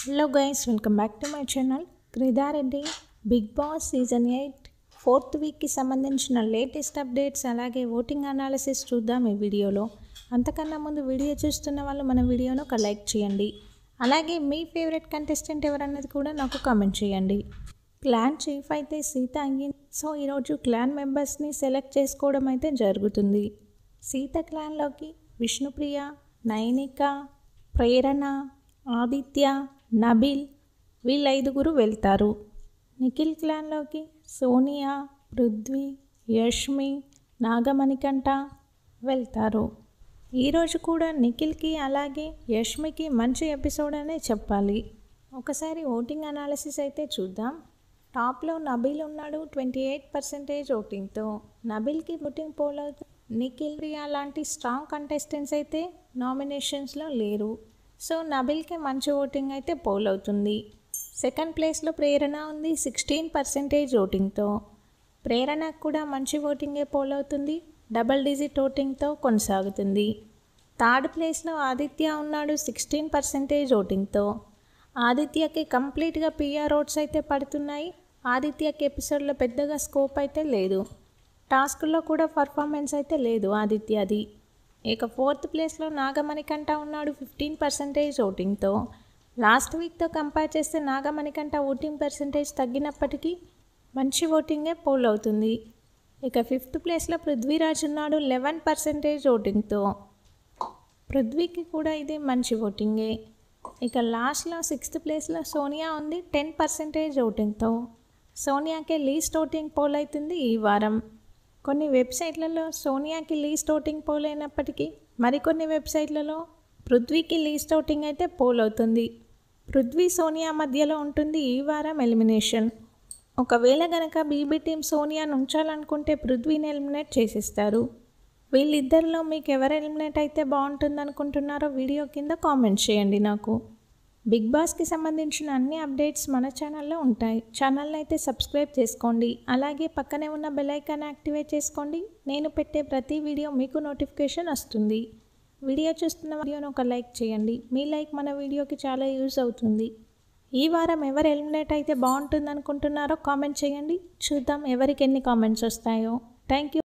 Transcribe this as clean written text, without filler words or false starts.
Hello guys, welcome back to my channel. క్రిదారెడ్డి Big Boss season 8 4th వీక్కి సంబంధించిన latest updates అలాగే voting analysis చూద్దాం ఈ వీడియోలో. అంతకన్నా ముందు వీడియో చూస్తున్న వాళ్ళు మన వీడియోను ఒక లైక్ చేయండి. అలాగే మీ ఫేవరెట్ కంటెస్టెంట్ ఎవరన్నది కూడా నాకు కామెంట్ చేయండి. క్లాన్ చీఫ్ అయితే సీత అయ్యింది. సో ఈరోజు క్లాన్ మెంబర్స్ని సెలెక్ట్ చేసుకోవడం అయితే జరుగుతుంది. సీత క్లాన్లోకి విష్ణుప్రియ, నైనిక, ప్రేరణ, ఆదిత్య, నబిల్ వీళ్ళైదుగురు వెళ్తారు. నిఖిల్ క్లాన్లోకి సోనియా, పృథ్వీ, యష్మి, నాగమణికంఠ వెళ్తారు. ఈరోజు కూడా నిఖిల్కి అలాగే యష్మికి మంచి ఎపిసోడ్ అనే చెప్పాలి. ఒకసారి ఓటింగ్ అనాలిసిస్ అయితే చూద్దాం. టాప్లో నబిల్ ఉన్నాడు 28% ఓటింగ్తో. నబిల్కి ఓటింగ్ పోల్ అవుతుంది. నిఖిల్, ప్రియా లాంటి స్ట్రాంగ్ కంటెస్టెంట్స్ అయితే నామినేషన్స్లో లేరు. సో నబిల్కి మంచి ఓటింగ్ అయితే పోల్ అవుతుంది. సెకండ్ ప్లేస్లో ప్రేరణ ఉంది 16% ఓటింగ్తో. ప్రేరణకు కూడా మంచి ఓటింగే పోల్ అవుతుంది. డబల్ డిజిట్ ఓటింగ్తో కొనసాగుతుంది. థర్డ్ ప్లేస్లో ఆదిత్య ఉన్నాడు 16% ఓటింగ్తో. ఆదిత్యకి కంప్లీట్గా పిఆర్ ఓట్స్ అయితే పడుతున్నాయి. ఆదిత్యకి ఎపిసోడ్లో పెద్దగా స్కోప్ అయితే లేదు. టాస్క్లో కూడా పర్ఫార్మెన్స్ అయితే లేదు ఆదిత్యది. ఇక ఫోర్త్ ప్లేస్లో నాగమణికంఠ ఉన్నాడు 15% ఓటింగ్తో. లాస్ట్ వీక్తో కంపేర్ చేస్తే నాగమణికంఠ ఓటింగ్ పర్సంటేజ్ తగ్గినప్పటికీ మంచి ఓటింగే పోల్ అవుతుంది. ఇక ఫిఫ్త్ ప్లేస్లో పృథ్వీరాజ్ ఉన్నాడు 11% ఓటింగ్తో. పృథ్వీకి కూడా ఇది మంచి ఓటింగే. ఇక లాస్ట్లో సిక్స్త్ ప్లేస్లో సోనియా ఉంది 10% ఓటింగ్తో. సోనియాకే లీస్ట్ ఓటింగ్ పోల్ అవుతుంది ఈ వారం. కొన్ని వెబ్సైట్లలో సోనియాకి లీస్ట్ ఓటింగ్ పోల్ అయినప్పటికీ మరికొన్ని వెబ్సైట్లలో పృథ్వీకి లీస్ట్ ఓటింగ్ అయితే పోల్ అవుతుంది. పృథ్వీ, సోనియా మధ్యలో ఉంటుంది ఈ వారం ఎలిమినేషన్. ఒకవేళ గనక బీబీ టీం సోనియాను ఉంచాలనుకుంటే పృథ్వీని ఎలిమినేట్ చేసేస్తారు. వీళ్ళిద్దరిలో మీకు ఎవరు ఎలిమినేట్ అయితే బాగుంటుంది అనుకుంటున్నారో వీడియో కింద కామెంట్ చేయండి నాకు. బిగ్ బాస్కి సంబంధించిన అన్ని అప్డేట్స్ మన ఛానల్లో ఉంటాయి. ఛానల్ని అయితే సబ్స్క్రైబ్ చేసుకోండి. అలాగే పక్కనే ఉన్న బెల్ ఐకాన్ యాక్టివేట్ చేసుకోండి. నేను పెట్టే ప్రతి వీడియో మీకు నోటిఫికేషన్ వస్తుంది. వీడియో చూస్తున్న వీడియోను ఒక లైక్ చేయండి. మీ లైక్ మన వీడియోకి చాలా యూజ్ అవుతుంది. ఈ వారం ఎవరు ఎలిమినేట్ అయితే బాగుంటుంది అనుకుంటున్నారో కామెంట్ చేయండి. చూద్దాం ఎవరికి ఎన్ని కామెంట్స్ వస్తాయో. Thank you.